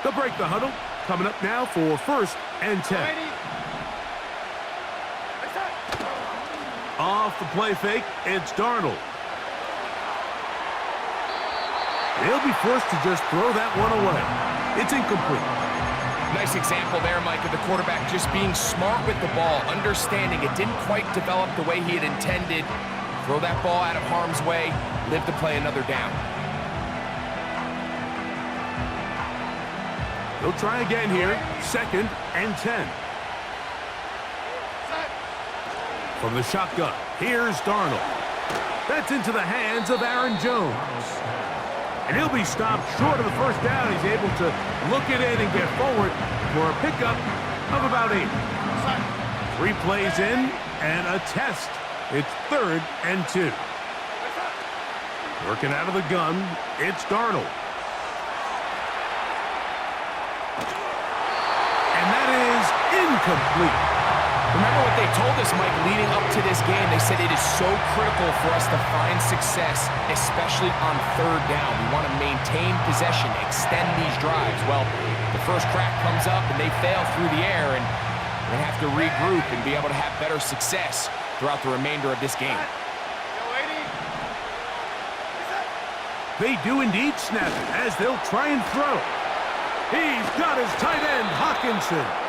They'll break the huddle. Coming up now for 1st and 10. Off the play fake, it's Darnold. He'll be forced to just throw that one away. It's incomplete. Nice example there, Mike, of the quarterback just being smart with the ball, understanding it didn't quite develop the way he had intended. Throw that ball out of harm's way, live to play another down. They'll try again here. 2nd and 10. From the shotgun, here's Darnold. That's into the hands of Aaron Jones. And he'll be stopped short of the 1st down. He's able to look it in and get forward for a pickup of about 8. 3 plays in and a test. It's 3rd and 2. Working out of the gun, it's Darnold. And that is incomplete. Remember what they told us, Mike, leading up to this game. They said it is so critical for us to find success, especially on 3rd down. We want to maintain possession, extend these drives. Well, the first crack comes up and they fail through the air, and we're going to have to regroup and be able to have better success throughout the remainder of this game. They do indeed snap it as they'll try and throw. He's got his tight end, Hockenson.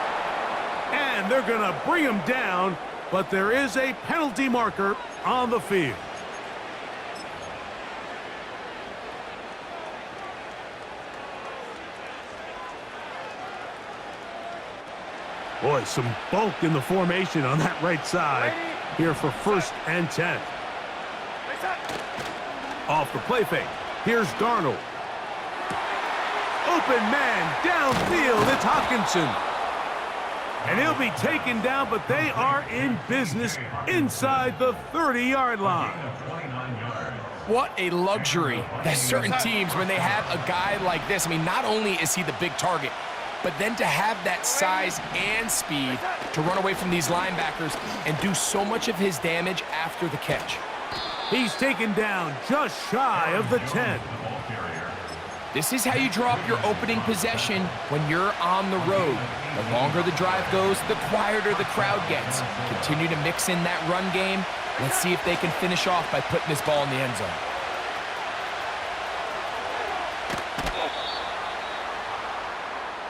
And they're going to bring him down, but there is a penalty marker on the field. Boy, some bulk in the formation on that right side here for 1st and 10. Off the play fake, here's Darnold. Open man, downfield, it's Hockenson. And he'll be taken down, but they are in business inside the 30-yard line. What a luxury that certain teams, when they have a guy like this, I mean, not only is he the big target, but then to have that size and speed to run away from these linebackers and do so much of his damage after the catch. He's taken down just shy of the 10. This is how you draw up your opening possession when you're on the road. The longer the drive goes, the quieter the crowd gets. Continue to mix in that run game. Let's see if they can finish off by putting this ball in the end zone.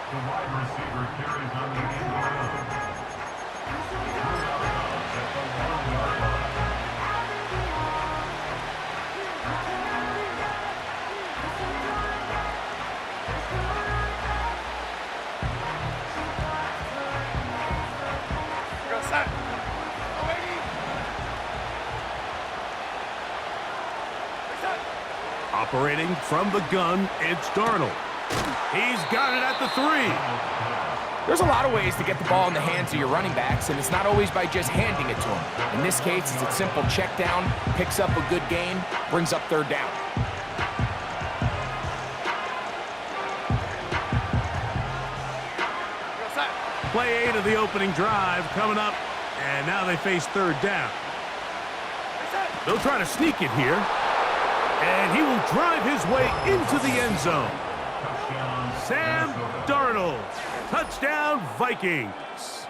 The wide receiver carries on the end. Operating from the gun, it's Darnold. He's got it at the 3. There's a lot of ways to get the ball in the hands of your running backs, and it's not always by just handing it to them. In this case, it's a simple check down, picks up a good gain, brings up 3rd down. Play 8 of the opening drive coming up, and now they face 3rd down. They'll try to sneak it here, and he will drive his way into the end zone. Sam Darnold, touchdown Vikings.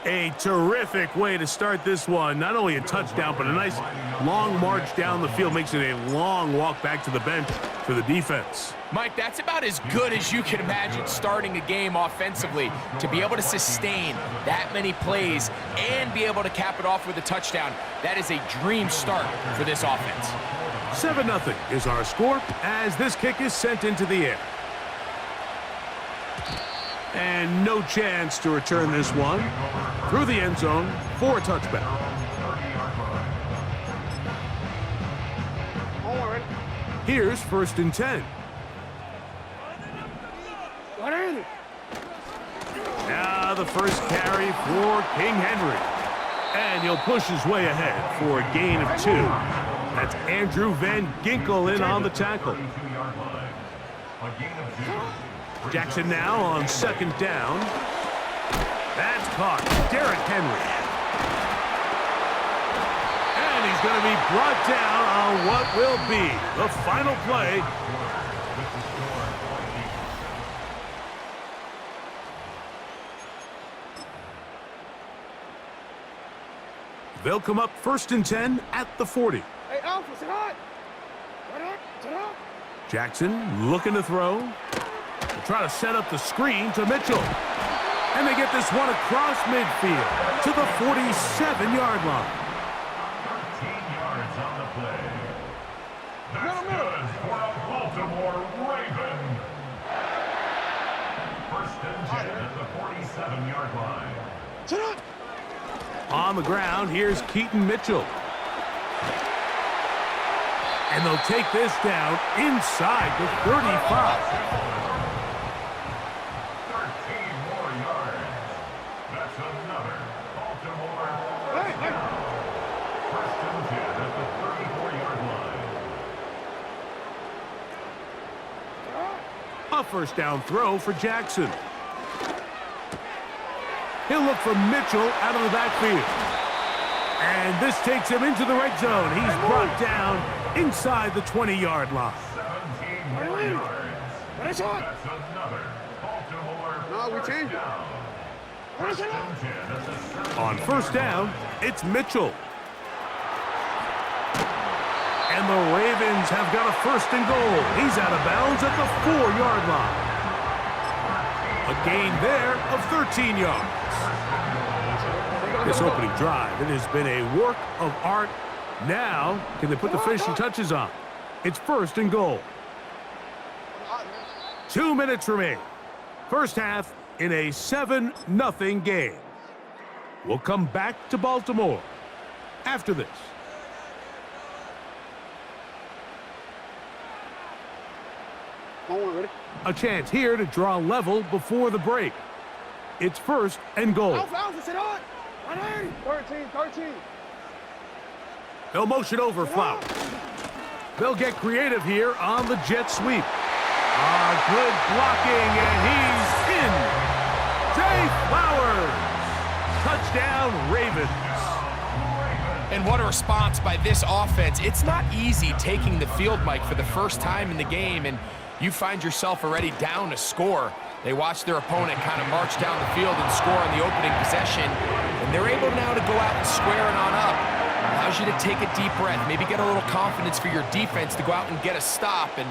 A terrific way to start this one. Not only a touchdown, but a nice long march down the field. Makes it a long walk back to the bench for the defense. Mike, that's about as good as you can imagine starting a game offensively. To be able to sustain that many plays and be able to cap it off with a touchdown, that is a dream start for this offense. 7-0 is our score as this kick is sent into the air. And no chance to return this one through the end zone for a touchback. Here's 1st and 10. Now the first carry for King Henry. And he'll push his way ahead for a gain of 2. That's Andrew Van Ginkel in on the tackle. Jackson now on 2nd down. That's caught. Derrick Henry. And he's going to be brought down on what will be the final play. They'll come up 1st and 10 at the 40. Hey, Alpha, sit hot. Sit up. Jackson looking to throw. They'll try to set up the screen to Mitchell. And they get this one across midfield to the 47-yard line. 13 yards on the play. That's good for a Baltimore Raven. 1st and 10 at the 47-yard line. Sit up. On the ground, here's Keaton Mitchell. And they'll take this down inside the 35. 13 more yards. That's another Baltimore touchdown. 1st and 10 at the 34-yard line. A 1st down throw for Jackson. He'll look for Mitchell out of the backfield. And this takes him into the red zone. He's brought down inside the 20-yard line. 17 more yards. Finish on. That's another Baltimore No, we changed it. touchdown. 1st and 10 at the 7. On 1st down, it's Mitchell. And the Ravens have got a 1st and goal. He's out of bounds at the 4-yard line. A gain there of 13 yards. This opening drive, it has been a work of art. Now, can they put the finishing touches on? It's 1st and goal. 2 minutes remain. First half in a 7-0 game. We'll come back to Baltimore after this. Ready? A chance here to draw level before the break. It's 1st and goal. Alpha, sit hot. 13. They'll motion over Flowers. They'll get creative here on the jet sweep. Good blocking, and he's in. Zay Flowers. Touchdown, Ravens. And what a response by this offense. It's not easy taking the field, Mike, for the first time in the game, and you find yourself already down a score. They watch their opponent kind of march down the field and score on the opening possession, and they're able now to go out and square it on up. Allows you to take a deep breath, maybe get a little confidence for your defense to go out and get a stop, and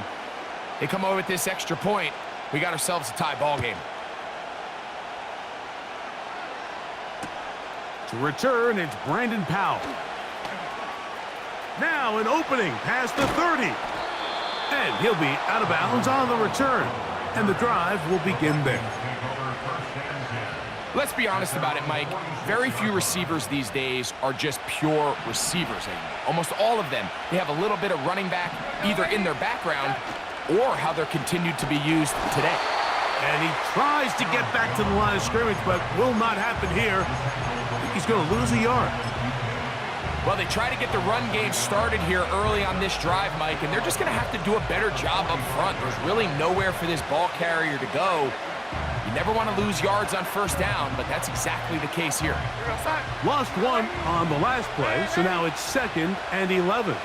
they come over with this extra point. We got ourselves a tie ball game. To return, it's Brandon Powell. Now an opening past the 30. And he'll be out of bounds on the return. And the drive will begin there. Let's be honest about it, Mike. Very few receivers these days are just pure receivers. And almost all of them, they have a little bit of running back either in their background or how they're continued to be used today. And he tries to get back to the line of scrimmage, but will not happen here. I think he's going to lose a yard. Well, they try to get the run game started here early on this drive, Mike, and they're just going to have to do a better job up front. There's really nowhere for this ball carrier to go. You never want to lose yards on 1st down, but that's exactly the case here. Lost one on the last play, so now it's 2nd and 11.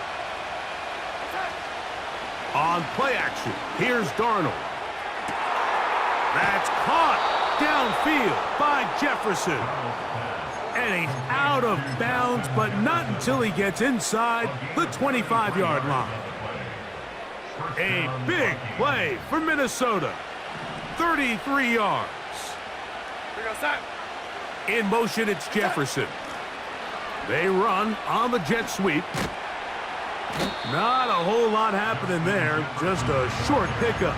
On play action, here's Darnold. That's caught downfield by Jefferson. And he's out of bounds, but not until he gets inside the 25-yard line. A big play for Minnesota. 33 yards. In motion, it's Jefferson. They run on the jet sweep. Not a whole lot happening there, just a short pickup.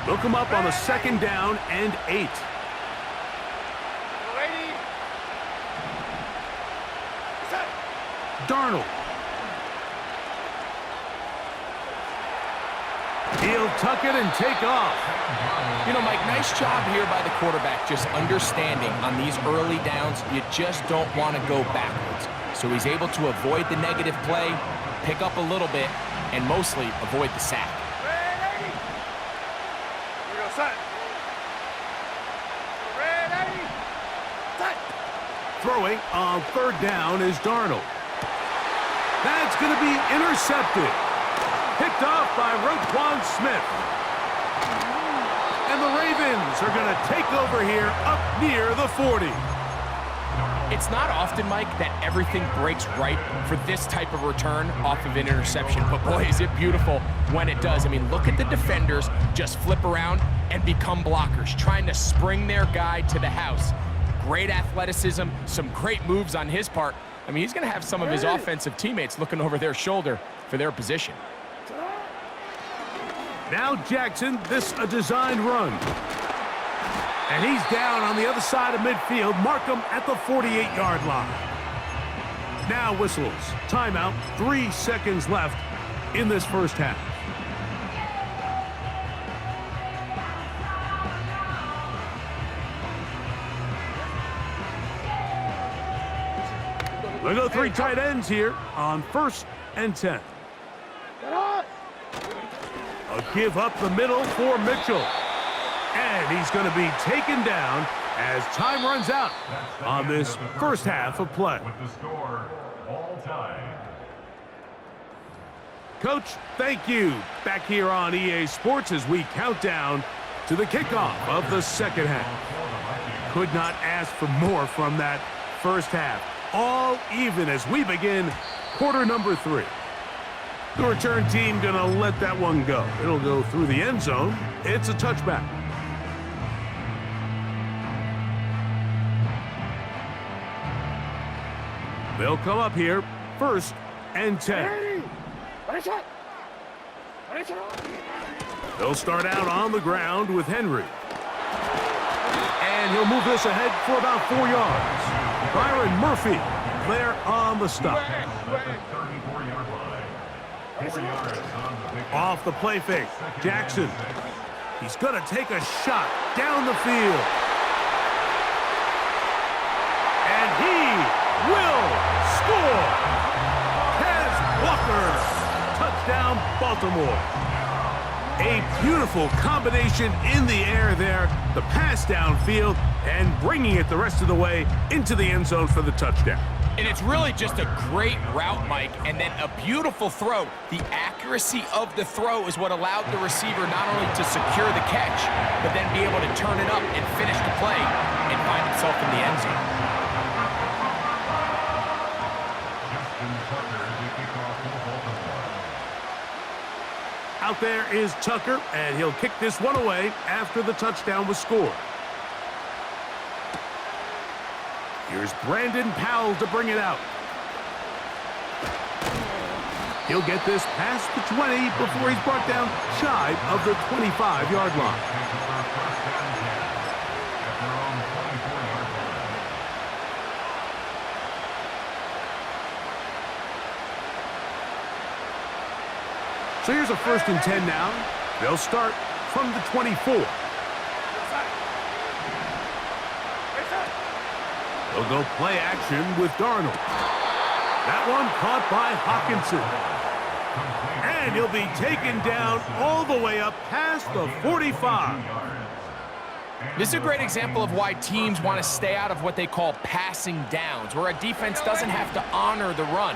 They'll come up on a 2nd down and 8. Darnold. He'll tuck it and take off. You know, Mike, nice job here by the quarterback, just understanding on these early downs, you just don't want to go backwards. So he's able to avoid the negative play, pick up a little bit, and mostly avoid the sack. Throwing on 3rd down is Darnold. That's going to be intercepted. picked off by Roquan Smith. And the Ravens are going to take over here up near the 40. It's not often, Mike, that everything breaks right for this type of return off of an interception, but boy, is it beautiful when it does. I mean, look at the defenders just flip around and become blockers, trying to spring their guy to the house. Great athleticism, some great moves on his part. I mean, he's going to have some of his offensive teammates looking over their shoulder for their position. Now Jackson, this a designed run. And he's down on the other side of midfield. Mark him at the 48-yard line. Now whistles. Timeout. 3 seconds left in this first half. They go 3 tight ends here on 1st and 10. A give up the middle for Mitchell. And he's going to be taken down as time runs out on this first half of play. With the score, all time. Coach, thank you. Back here on EA Sports as we count down to the kickoff of the second half. Could not ask for more from that first half. All even as we begin quarter number 3. The return team going to let that one go. It'll go through the end zone. It's a touchback. They'll come up here, 1st and 10. They'll start out on the ground with Henry. And he'll move this ahead for about 4 yards. Byron Murphy there on the stop. Off the play fake, Jackson. He's going to take a shot down the field. And he will score. Kez Walker, touchdown Baltimore. A beautiful combination in the air there, the pass downfield, and bringing it the rest of the way into the end zone for the touchdown. And it's really just a great route, Mike, and then a beautiful throw. The accuracy of the throw is what allowed the receiver not only to secure the catch, but then be able to turn it up and finish the play and find himself in the end zone. Out there is Tucker, and he'll kick this one away after the touchdown was scored. Here's Brandon Powell to bring it out. He'll get this past the 20 before he's brought down shy of the 25-yard line. So here's a 1st and 10 now. They'll start from the 24. They'll go play action with Darnold. That one caught by Hawkinson. And he'll be taken down all the way up past the 45. This is a great example of why teams want to stay out of what they call passing downs, where a defense doesn't have to honor the run.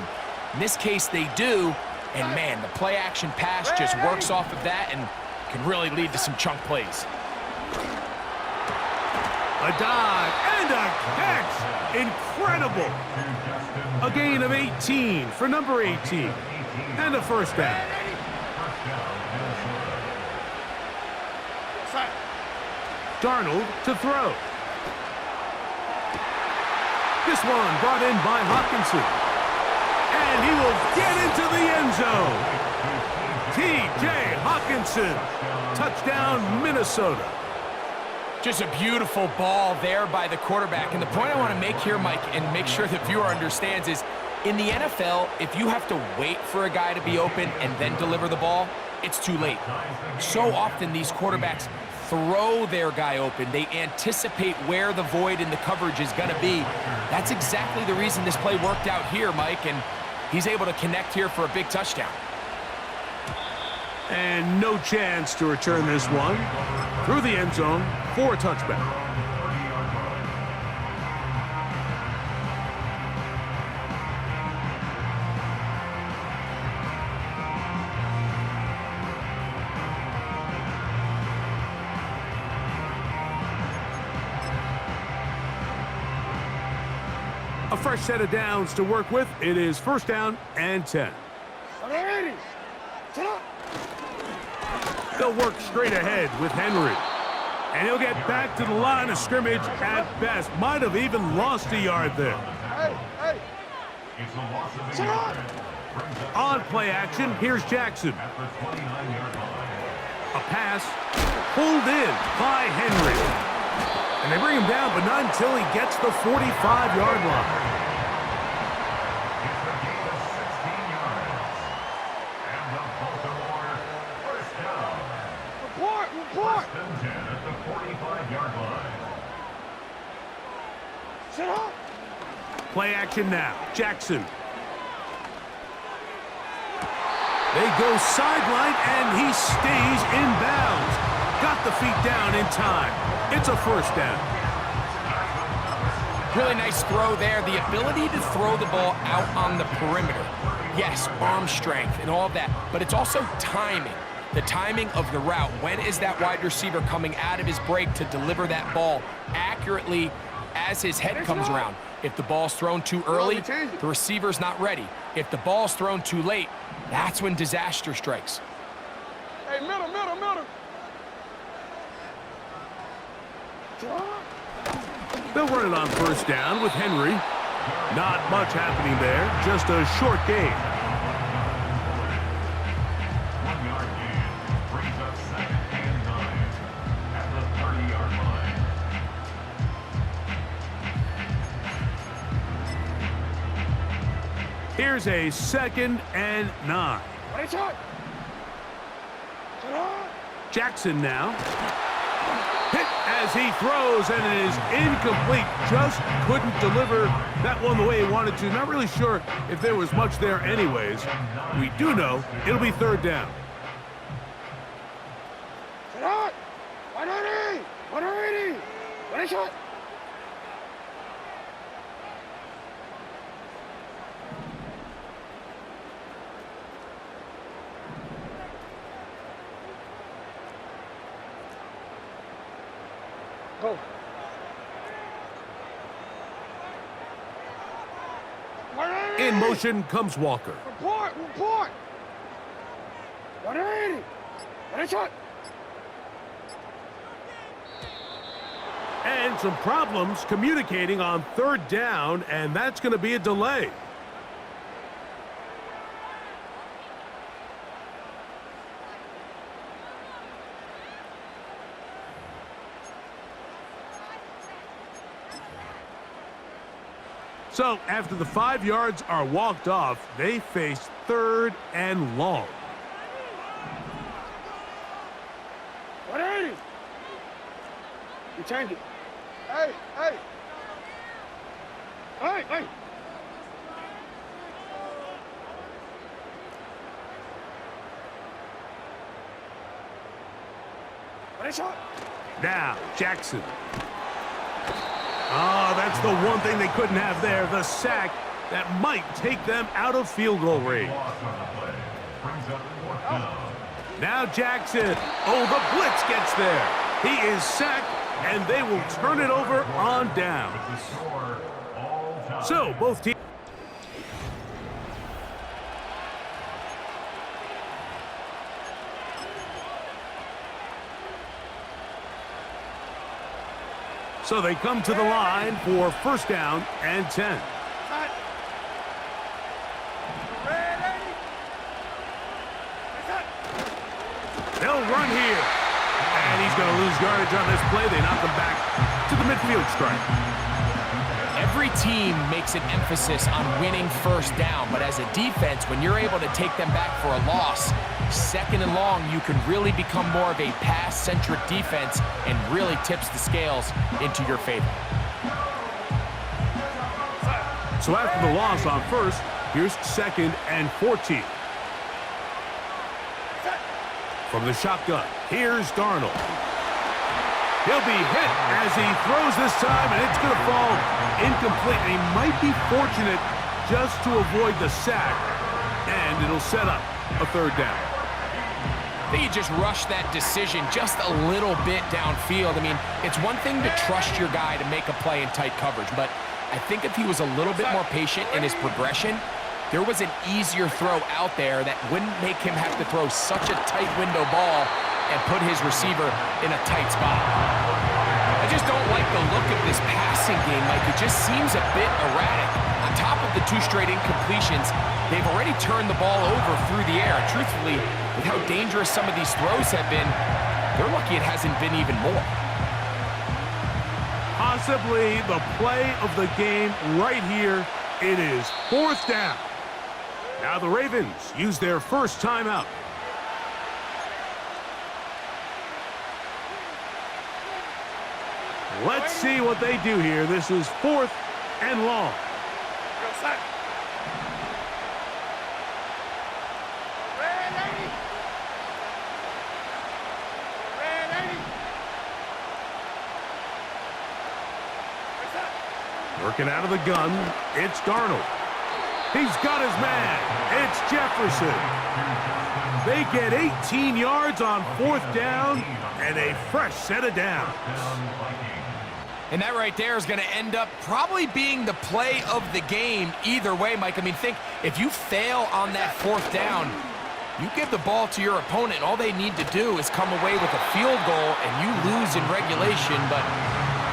In this case, they do. And man, the play action pass just works off of that and can really lead to some chunk plays. A dive and a catch. Incredible. A gain of 18 for number 18. And a 1st down. Darnold to throw. This one brought in by Hawkinson. And he will get into the end zone. T.J. Hawkinson. Touchdown, Minnesota. Just a beautiful ball there by the quarterback. And the point I want to make here, Mike, and make sure the viewer understands is, in the NFL, if you have to wait for a guy to be open and then deliver the ball, it's too late. So often these quarterbacks throw their guy open. They anticipate where the void in the coverage is going to be. That's exactly the reason this play worked out here, Mike, and he's able to connect here for a big touchdown. And no chance to return this one through the end zone for a touchback. A fresh set of downs to work with. It is first down and 10. Alrighty. Set up. They'll work straight ahead with Henry. And he'll get back to the line of scrimmage at best. Might have even lost a yard there. Hey, hey. It's a loss of a Set up. yard. Brings up On play action, here's Jackson. at the 29-yard line. A pass pulled in by Henry. And they bring him down, but not until he gets the 45-yard line. It's a gain of 16 yards. And the Baltimore first down. Report, report. First and 10 at the 45-yard line. Set up. Play action now. Jackson. They go sideline, and he stays in bounds. Got the feet down in time. It's a first down. Really nice throw there. The ability to throw the ball out on the perimeter. Yes, arm strength and all of that, but it's also timing. The timing of the route. When is that wide receiver coming out of his break to deliver that ball accurately as his head comes around? If the ball's thrown too early, the receiver's not ready. If the ball's thrown too late, that's when disaster strikes. Hey, middle. Set up. They'll run it on first down with Henry. Not much happening there, just a short gain. 1 yard gain. Brings up second and 9 at the 30-yard line. Here's a second and 9. Ready, shot. Set up. Jackson now. Hit as he throws, and it is incomplete. Just couldn't deliver that one the way he wanted to. Not really sure if there was much there anyways. We do know it'll be third down. Set up. 180. 180. Ready, shot. Go. In motion comes Walker. Report. 180. Ready, shot. And some problems communicating on third down, and that's going to be a delay. So after the 5 yards are walked off, they face third and long. 180. You change it. Hey. Ready, shot. Now, Jackson. Oh, that's the one thing they couldn't have there, the sack that might take them out of field goal range. Loss on the play. Brings up fourth down. Now Jackson. Oh, the blitz gets there. He is sacked, and they will turn it over on down. The score all time. So, both teams. So they come to the line for first down and 10. Hot. Ready. Set. They'll run here. And he's going to lose yardage on this play. They knock him back to the midfield stripe. Every team makes an emphasis on winning first down, but as a defense, when you're able to take them back for a loss, second and long, you can really become more of a pass-centric defense and really tips the scales into your favor. So after the loss on first, here's second and 14. From the shotgun, here's Darnold. He'll be hit as he throws this time, and it's going to fall incomplete. And he might be fortunate just to avoid the sack, and it'll set up a third down. I think you just rushed that decision just a little bit downfield. I mean, it's one thing to trust your guy to make a play in tight coverage, but I think if he was a little bit more patient in his progression, there was an easier throw out there that wouldn't make him have to throw such a tight window ball and put his receiver in a tight spot. I just don't like the look of this passing game, Mike. It just seems a bit erratic. On top of the 2 straight incompletions, they've already turned the ball over through the air. Truthfully, with how dangerous some of these throws have been, they're lucky it hasn't been even more. Possibly the play of the game right here. It is 4th down. Now the Ravens use their first timeout. Let's see what they do here. This is 4th and long. Working out of the gun, it's Darnold. He's got his man. It's Jefferson. They get 18 yards on 4th down and a fresh set of downs. And that right there is going to end up probably being the play of the game either way, Mike. I mean, think if you fail on that 4th down, you give the ball to your opponent. All they need to do is come away with a field goal and you lose in regulation. But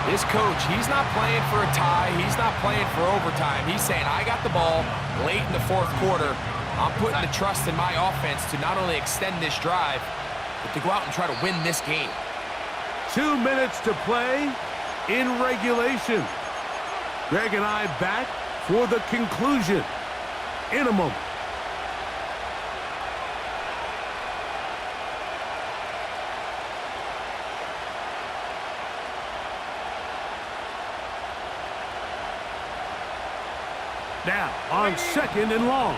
this coach, he's not playing for a tie. He's not playing for overtime. He's saying, I got the ball late in the 4th quarter. I'm putting the trust in my offense to not only extend this drive, but to go out and try to win this game. 2 minutes to play in regulation. Greg and I back for the conclusion in a moment. Now on 2nd and long.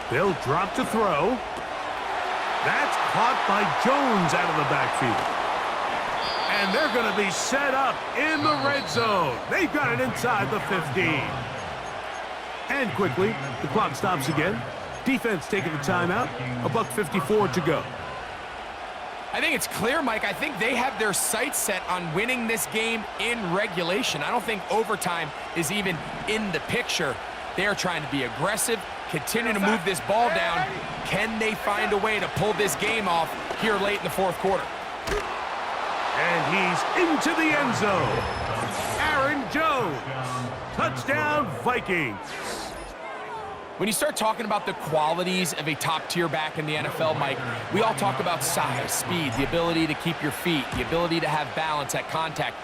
They'll drop to throw. That's caught by Jones out of the backfield. And they're going to be set up in the red zone. They've got it inside the 15. And quickly, the clock stops again. Defense taking the timeout. $1:54 to go. I think it's clear, Mike. I think they have their sights set on winning this game in regulation. I don't think overtime is even in the picture. They are trying to be aggressive, continue to move this ball down. Can they find a way to pull this game off here late in the 4th quarter? And he's into the end zone. Aaron Jones. Touchdown, Vikings. When you start talking about the qualities of a top-tier back in the NFL, Mike, we all talk about size, speed, the ability to keep your feet, the ability to have balance at contact.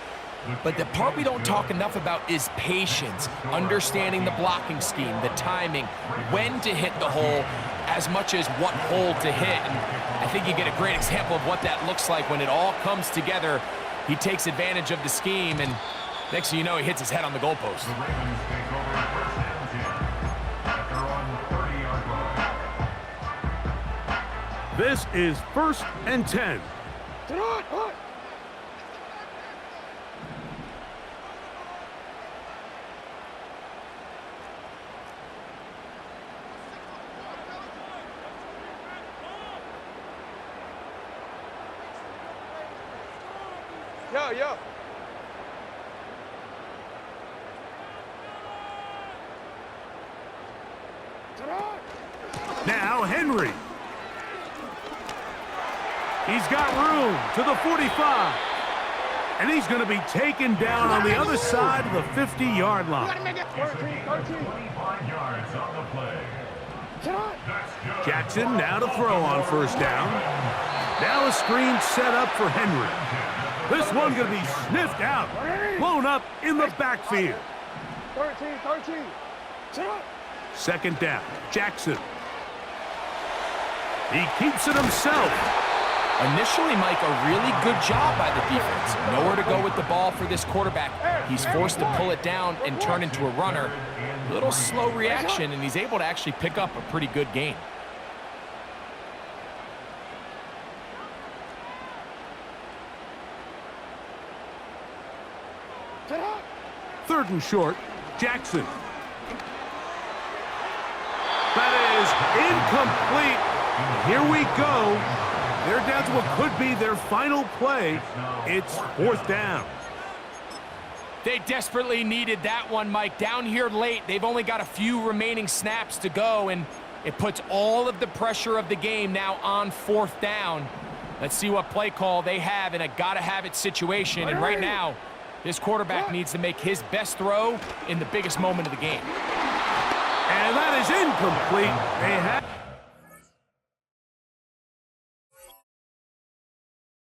But the part we don't talk enough about is patience, understanding the blocking scheme, the timing, when to hit the hole, as much as what hole to hit. And I think you get a great example of what that looks like when it all comes together. He takes advantage of the scheme, and next thing you know, he hits his head on the goalpost. The Ravens take over 1st and 10 at their own 30-yard line. This is 1st and 10. Yo. Now Henry. He's got room to the 45. And he's going to be taken down on the other side of the 50-yard line. 25 yards on the play. That's good. Jackson now to throw on 1st down. Now a screen set up for Henry. This one going to be sniffed out, blown up in the backfield. 13. 2nd down, Jackson. He keeps it himself. Initially, Mike, a really good job by the defense. Nowhere to go with the ball for this quarterback. He's forced to pull it down and turn into a runner. A little slow reaction, and he's able to actually pick up a pretty good gain. 3rd and short, Jackson. That is Incomplete. Here we go. They're down to what could be their final play. It's 4th down. They desperately needed that one, Mike. Down here late, they've only got a few remaining snaps to go, and it puts all of the pressure of the game now on 4th down. Let's see what play call they have in a gotta-have-it situation. And right now, this quarterback needs to make his best throw in the biggest moment of the game. And that is incomplete. They have...